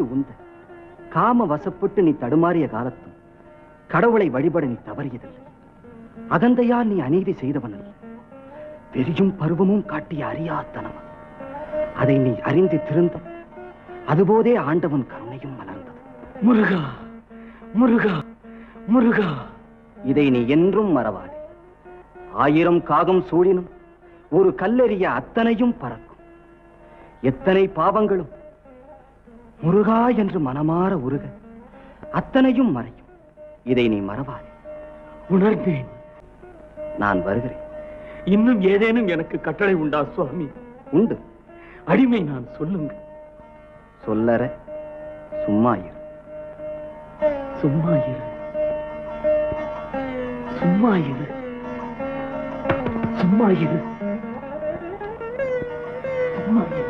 பேச்சு உந்த காம வசப்பட்டு நீ தடுமாறிய காலத்தும் கடவுளை வழிபட நீ தவறியதில்லை. அகந்தையால் நீ அநீதி செய்தவன் அல்ல. வெறியும் பருவமும் காட்டிய அறியாத்தனம் அதை நீ அறிந்து திருந்த அதுபோதே ஆண்டவன் கருணையும் மலர்ந்தது. முருகா முருகா முருகா, இதை நீ என்றும் மறவாதே. 1000 காகம் சூழினும் ஒரு கல்லெறிய அத்தனையும் பறக்கும். எத்தனை பாவங்களும் முருகா என்று மனமாற உருக அத்தனையும் மறையும். இதை நீ மறவாதே. உணர்ந்தேன். நான் வருகிறேன். இன்னும் ஏதேனும் எனக்கு கட்டளை உண்டா சுவாமி? உண்டு. அடிமை நான் சொல்லுங்க. சொல்லற சும்மா இரு. சும்மா இரு. சும்மா இரு. சும்மா இரு. சும்மா இரு.